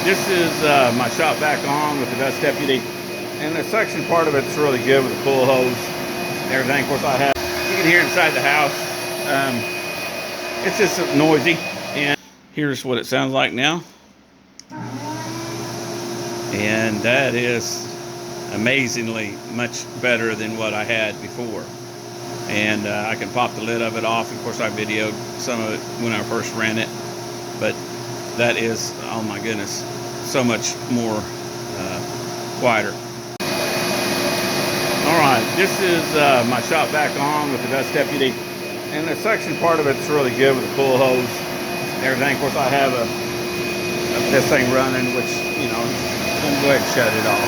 This is my shop back on with the Dust Deputy, and the suction part of it's really good with the pull hose and everything. Of course, you can hear inside the house. It's just noisy, and here's what it sounds like now. And that is amazingly much better than what I had before. And I can pop the lid of it off. Of course, I videoed some of it when I first ran it, but that is, oh my goodness, so much more quieter. All right, this is my shop back on with the Dust Deputy, and the suction part of it's really good with the pull hose and everything. Of course, I have this thing running, which, you know, I'm going to go ahead and shut it off.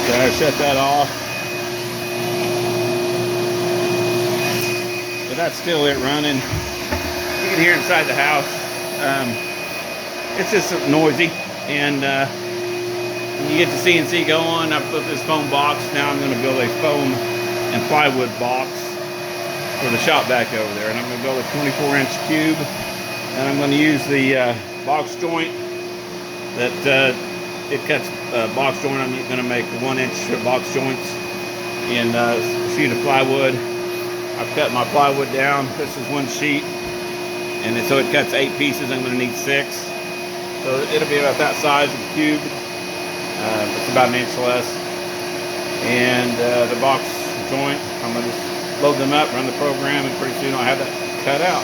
Okay, shut that off. But that's still it running. You can hear inside the house. It's just noisy, and when you get the CNC going, I put this foam box. Now I'm going to build a foam and plywood box for the shop back over there, and I'm going to build a 24-inch cube, and I'm going to use the box joint that it cuts box joint. I'm going to make 1-inch box joints in a sheet of plywood. I've cut my plywood down. This is one sheet, and so it cuts 8 pieces. I'm going to need 6, so it'll be about that size of the cube. It's about 1 inch less. And the box joint, I'm going to just load them up, run the program, and pretty soon I'll have that cut out.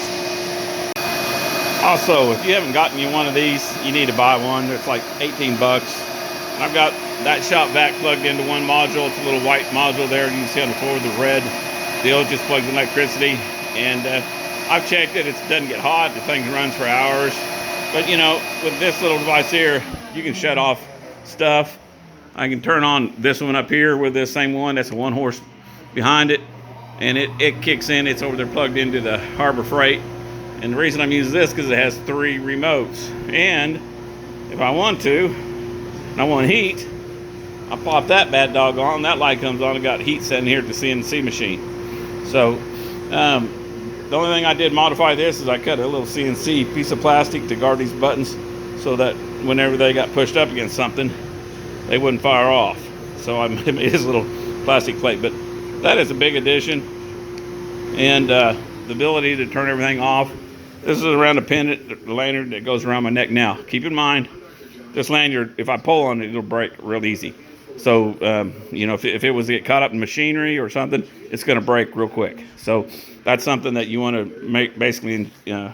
Also, if you haven't gotten you one of these, you need to buy one. It's like 18 bucks. I've got that shop vac plugged into one module. It's a little white module there. You can see on the floor the red deal. It just plugs in electricity. And I've checked it. It doesn't get hot. The thing runs for hours. But, you know, with this little device here, you can shut off stuff. I can turn on this one up here with this same one. That's a 1-horse behind it, and it kicks in. It's over there plugged into the Harbor Freight, and the reason I'm using this because it has 3 remotes, and if I want to and I want heat, I pop that bad dog on. That light comes on. I got heat sitting here at the CNC machine. So the only thing I did modify this is I cut a little CNC piece of plastic to guard these buttons so that whenever they got pushed up against something, they wouldn't fire off. So I made this little plastic plate, but that is a big addition. And the ability to turn everything off. This is around a pendant, the lanyard that goes around my neck now. Keep in mind, this lanyard, if I pull on it, it'll break real easy. So, you know, if it was to get caught up in machinery or something, it's going to break real quick. So that's something that you want to make, basically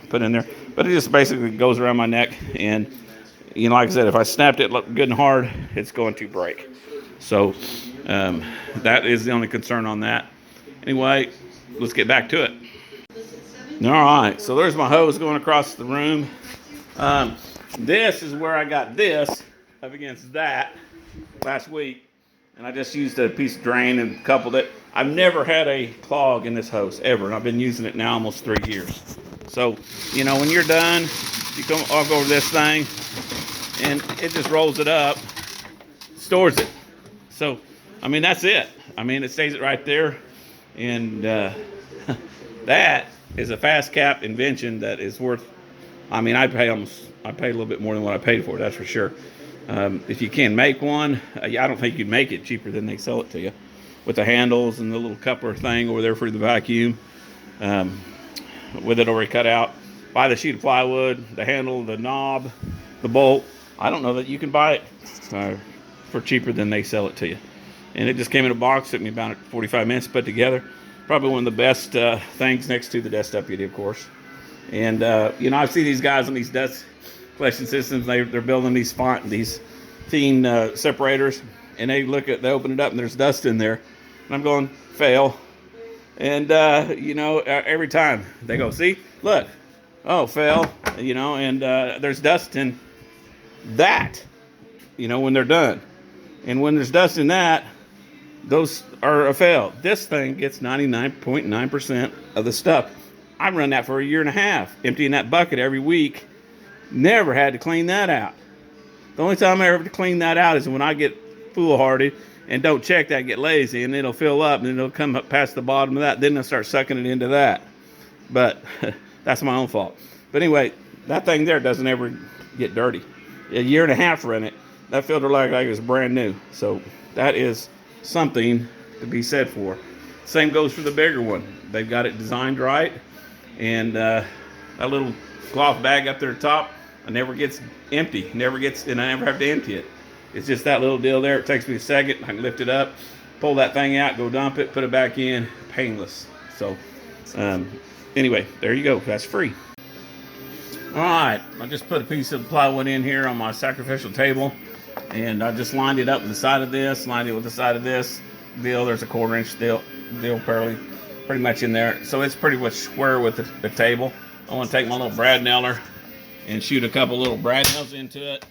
put in there. But it just basically goes around my neck, and you know, like I said, if I snapped it good and hard, it's going to break. So that is the only concern on that. Anyway, let's get back to it. All right, so there's my hose going across the room. This is where I got this up against that last week, and I just used a piece of drain and coupled it. I've never had a clog in this hose ever, and I've been using it now almost 3 years. So, you know, when you're done, you come all over this thing, and it just rolls it up, stores it. So, I mean, that's it. I mean, it stays it right there, and that is a fast cap invention that is worth. I mean, I paid a little bit more than what I paid for it, that's for sure. If you can make one, I don't think you'd make it cheaper than they sell it to you, with the handles and the little coupler thing over there for the vacuum, with it already cut out. Buy the sheet of plywood, the handle, the knob, the bolt. I don't know that you can buy it for cheaper than they sell it to you. And it just came in a box. Took me about 45 minutes to put together. Probably one of the best things next to the Dust Deputy, of course. And you know, I see these guys on these dust collection systems. They're building these thin separators, and they open it up, and there's dust in there. And I'm going, fail. And you know, every time they go, see, look, oh, fail. You know, and there's dust in that, you know, when they're done. And when there's dust in that, those are a fail. This thing gets 99.9% of the stuff. I run that for 1.5 years, emptying that bucket every week. Never had to clean that out. The only time I ever have to clean that out is when I get foolhardy and don't check that, get lazy, and it'll fill up, and it'll come up past the bottom of that. Then I'll start sucking it into that. But that's my own fault. But anyway, That thing there doesn't ever get dirty. A year and a half running it, that filter like it was brand new. So that is something to be said for. Same goes for the bigger one. They've got it designed right, and that little cloth bag up there top, it never gets empty. And I never have to empty it. It's just that little deal there. It takes me a second. I can lift it up, pull that thing out, go dump it, put it back in. Painless. So anyway, there you go. That's free. All right, I just put a piece of plywood in here on my sacrificial table, and I just lined it up with the side of this, lined it with the side of this deal. There's a 1/4 inch deal pretty much in there. So it's pretty much square with the table. I want to take my little brad nailer and shoot a couple little brad nails into it,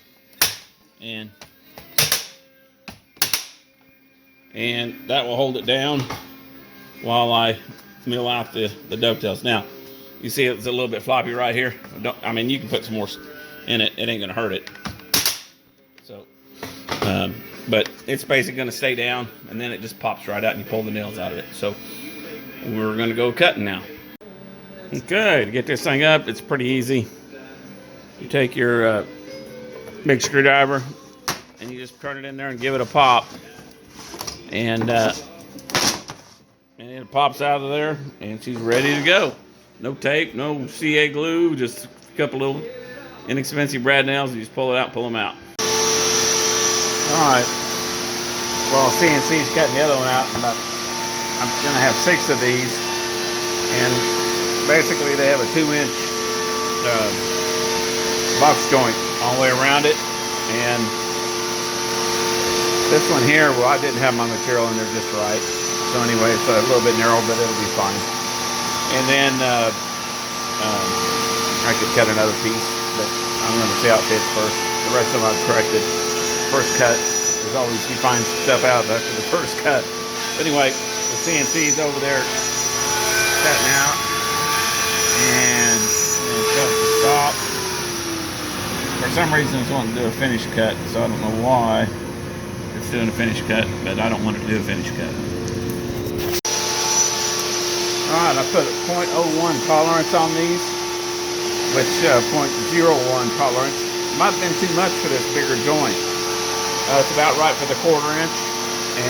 and that will hold it down while I mill out the dovetails. Now, you see it's a little bit floppy right here. I mean, you can put some more in it. It ain't gonna hurt it. So, but it's basically gonna stay down, and then it just pops right out, and you pull the nails out of it. So, we're gonna go cutting now. Okay, to get this thing up, it's pretty easy. You take your big screwdriver, and you just turn it in there and give it a pop, and it pops out of there, and she's ready to go. No tape, no CA glue, just a couple little inexpensive brad nails. You just pull it out, pull them out. All right. Well, CNC's cutting the other one out. I'm gonna have 6 of these, and basically they have a 2-inch box joint all the way around it, and this one here, well, I didn't have my material in there just right. So anyway, it's a little bit narrow, but it'll be fine. And then I could cut another piece, but I'm going to see how it fits first. The rest of them I've corrected. First cut, there's always, you find stuff out after the first cut. But anyway, the CNC's over there cutting out, and cut the stop. For some reason, it's wanting to do a finish cut, so I don't know why it's doing a finish cut, but I don't want it to do a finish cut. Alright, I put a 0.01 tolerance on these, which 0.01 tolerance might have been too much for this bigger joint. It's about right for the 1/4 inch,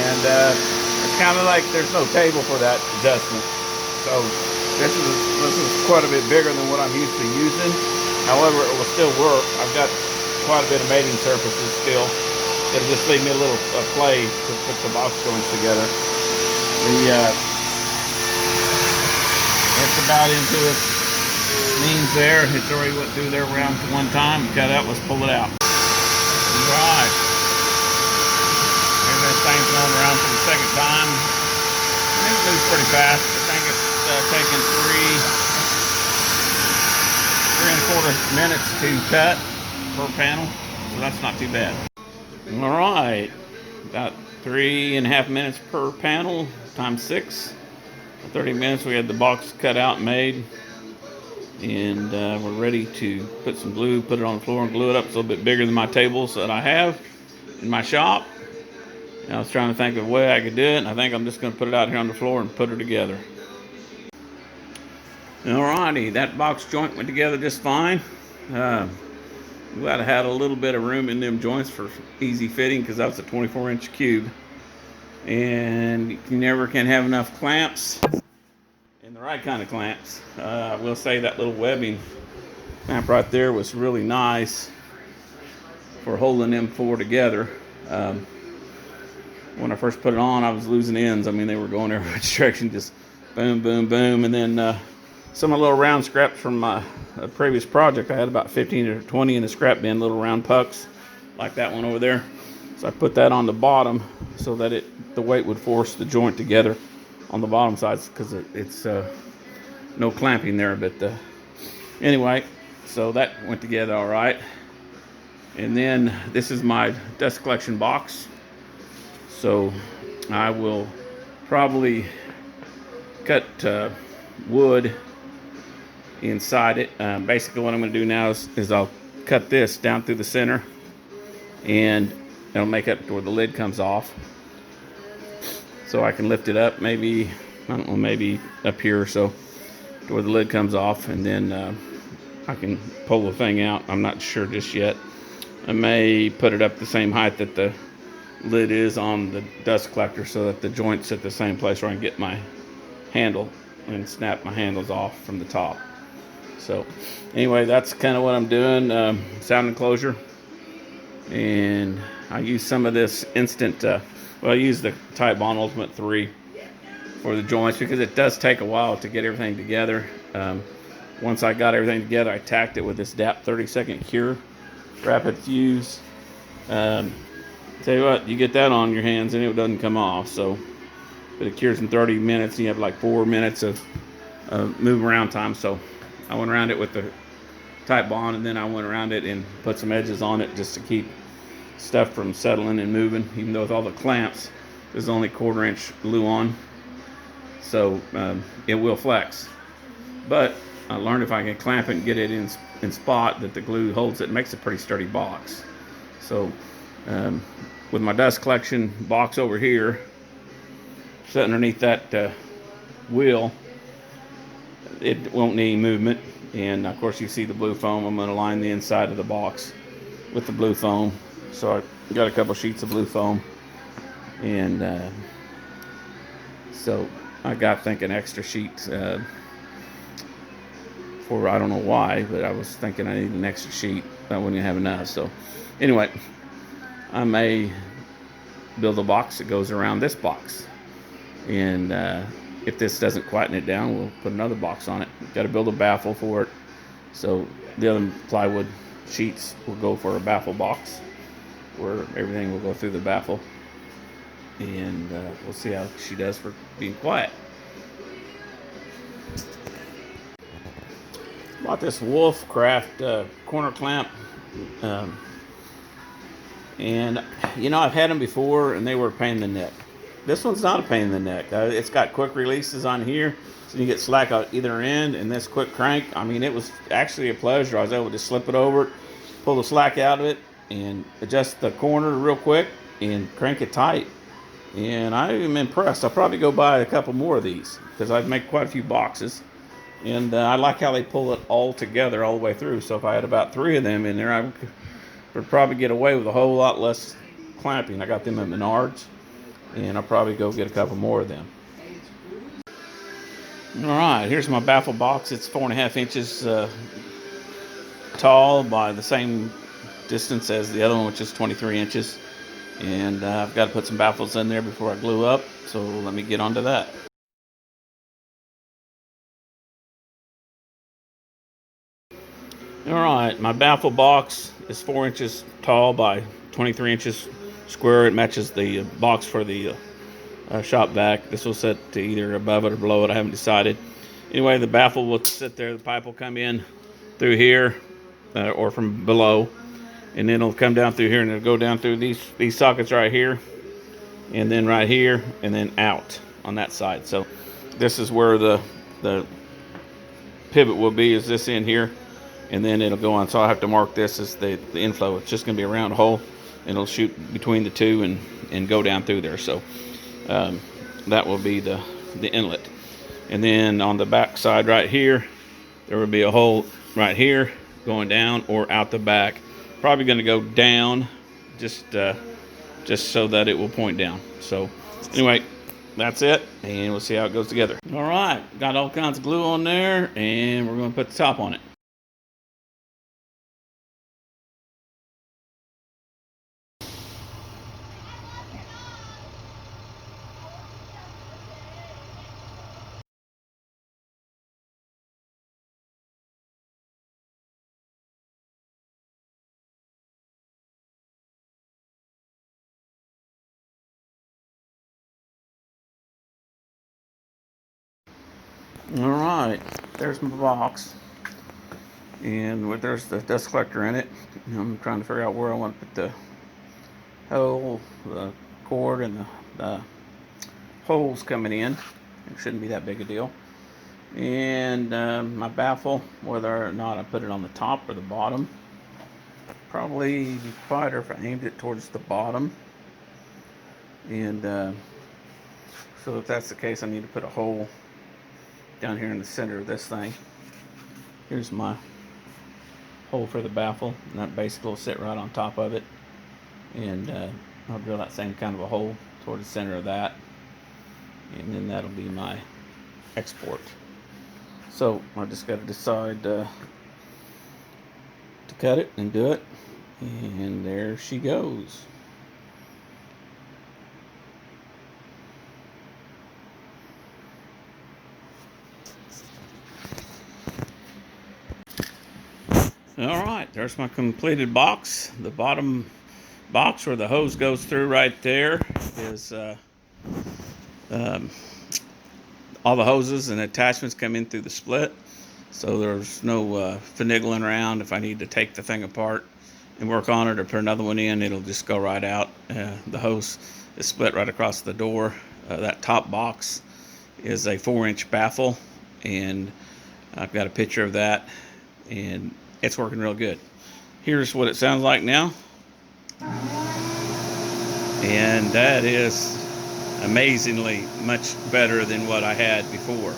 and it's kind of like there's no table for that adjustment. So this is quite a bit bigger than what I'm used to using. However, it will still work. I've got quite a bit of mating surfaces still. It'll just leave me a little play to put the box joints together. It's about into its means there. It's already went through there around to one time. Cut out, let's pull it out. Right. There's that thing going around for the second time. It moves pretty fast. I think it's taking 3 1/4 minutes to cut per panel, so that's not too bad. All right, about 3.5 minutes per panel times 6. 30 minutes. We had the box cut out and made, and we're ready to put some glue, put it on the floor, and glue it up. It's a little bit bigger than my tables that I have in my shop. And I was trying to think of a way I could do it, and I think I'm just going to put it out here on the floor and put it together. Alrighty, that box joint went together just fine. Glad I had a little bit of room in them joints for easy fitting, because that was a 24-inch cube. And you never can have enough clamps, and the right kind of clamps. I will say that little webbing clamp right there was really nice for holding them 4 together. When I first put it on, I was losing ends. I mean, they were going every direction, just boom, boom, boom. And then some of the little round scraps from my previous project, I had about 15 or 20 in the scrap bin, little round pucks like that one over there. So I put that on the bottom so that the weight would force the joint together on the bottom sides, because it's no clamping there. But anyway, so that went together all right. And then this is my dust collection box. So I will probably cut wood inside it. Basically what I'm going to do now is I'll cut this down through the center, and it'll make up to where the lid comes off, so I can lift it up, maybe, I don't know, maybe up here or so, to where the lid comes off, and then I can pull the thing out. I'm not sure just yet. I may put it up the same height that the lid is on the dust collector so that the joint's at the same place where I can get my handle and snap my handles off from the top. So anyway, that's kind of what I'm doing. Sound enclosure, and I use some of this instant, I use the Titebond Ultimate 3 for the joints because it does take a while to get everything together. Once I got everything together, I tacked it with this DAP 30-second cure rapid fuse. Tell you what, you get that on your hands and it doesn't come off. So, but it cures in 30 minutes. And you have like 4 minutes of move around time. So, I went around it with the Titebond, and then I went around it and put some edges on it just to keep stuff from settling and moving. Even though with all the clamps, there's only 1/4 inch glue on, so it will flex. But I learned if I can clamp it and get it in spot that the glue holds it, makes a pretty sturdy box. So with my dust collection box over here, set underneath that wheel, it won't need movement. And of course you see the blue foam. I'm going to line the inside of the box with the blue foam. So I got a couple sheets of blue foam, and so I got thinking extra sheets for, I don't know why, but I was thinking I need an extra sheet. I wouldn't have enough. So anyway, I may build a box that goes around this box, and if this doesn't quieten it down, we'll put another box on it. Got to build a baffle for it. So the other plywood sheets will go for a baffle box, where everything will go through the baffle. And we'll see how she does for being quiet. Bought this Wolfcraft corner clamp. And you know, I've had them before and they were a pain in the neck. This one's not a pain in the neck. It's got quick releases on here, so you get slack on either end, and this quick crank, I mean, it was actually a pleasure. I was able to slip it over it, pull the slack out of it, and adjust the corner real quick and crank it tight. And I am impressed. I'll probably go buy a couple more of these because I've made quite a few boxes. And I like how they pull it all together all the way through. So if I had about 3 of them in there, I would probably get away with a whole lot less clamping. I got them at Menards, and I'll probably go get a couple more of them. All right, here's my baffle box. It's 4.5 inches tall by the same distance as the other one, which is 23 inches. And I've got to put some baffles in there before I glue up. So let me get onto that. All right, my baffle box is 4 inches tall by 23 inches square. It matches the box for the shop vac. This will set to either above it or below it. I haven't decided. Anyway, the baffle will sit there. The pipe will come in through here or from below, and then it'll come down through here, and it'll go down through these sockets right here, and then right here, and then out on that side. So this is where the pivot will be, is this in here, and then it'll go on. So I have to mark this as the inflow. It's just going to be a round hole, and it'll shoot between the two and go down through there. So that will be the inlet. And then on the back side right here, there will be a hole right here going down or out the back. Probably going to go down just so that it will point down. So anyway, that's it, and we'll see how it goes together. All right, got all kinds of glue on there, and we're going to put the top on it. All right, there's my box, and there's the dust collector in it. I'm trying to figure out where I want to put the hole, the cord, and the holes coming in. It shouldn't be that big a deal. And my baffle, whether or not I put it on the top or the bottom, probably be quieter if I aimed it towards the bottom. And so if that's the case, I need to put a hole down here in the center of this thing. Here's my hole for the baffle, and that basically will sit right on top of it. And I'll drill that same kind of a hole toward the center of that, and then that'll be my export. So I just got to decide to cut it and do it, and there she goes. All right, there's my completed box. The bottom box where the hose goes through right there is all the hoses and attachments come in through the split, so there's no finagling around. If I need to take the thing apart and work on it or put another one in, it'll just go right out. The hose is split right across the door. That top box is a 4-inch baffle, and I've got a picture of that, and it's working real good. Here's what it sounds like now, and that is amazingly much better than what I had before.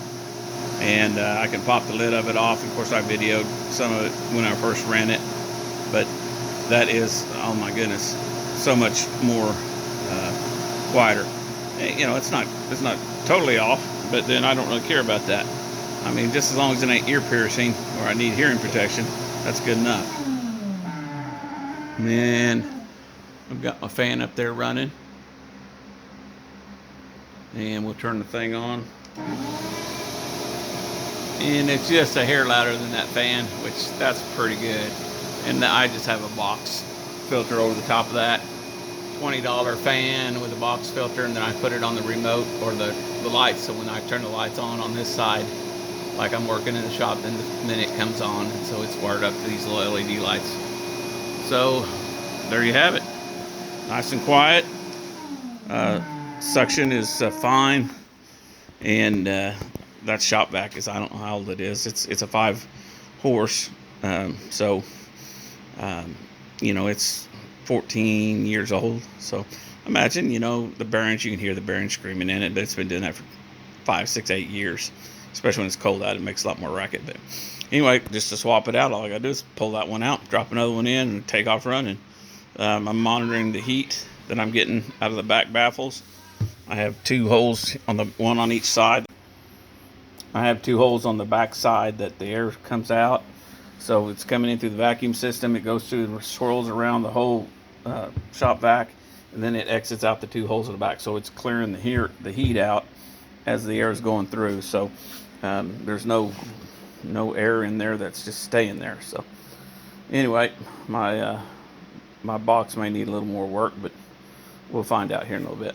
And I can pop the lid of it off. Of course, I videoed some of it when I first ran it, but that is, oh my goodness, so much more quieter. You know, it's not totally off, but then I don't really care about that. I mean, just as long as it ain't ear piercing or I need hearing protection, that's good enough. Man, I've got my fan up there running, and we'll turn the thing on. And it's just a hair louder than that fan, which that's pretty good. And I just have a box filter over the top of that. $20 fan with a box filter, and then I put it on the remote or the lights, so when I turn the lights on this side, like I'm working in the shop, then the minute it comes on, and so it's wired up to these little LED lights. So there you have it, nice and quiet. Suction is fine, and that shop vac is, I don't know how old it is. It's a 5 horse, so you know, it's 14 years old. So imagine, you know, the bearings, you can hear the bearings screaming in it, but it's been doing that for 5, 6, 8 years. Especially when it's cold out, it makes a lot more racket. But anyway, just to swap it out, all I gotta do is pull that one out, drop another one in, and take off running. I'm monitoring the heat that I'm getting out of the back baffles. I have 2 holes on one on each side. I have 2 holes on the back side that the air comes out, so it's coming in through the vacuum system. It goes through and swirls around the whole shop vac, and then it exits out the 2 holes in the back. So it's clearing the heat out as the air is going through. So there's no air in there that's just staying there. So anyway, my box may need a little more work, but we'll find out here in a little bit.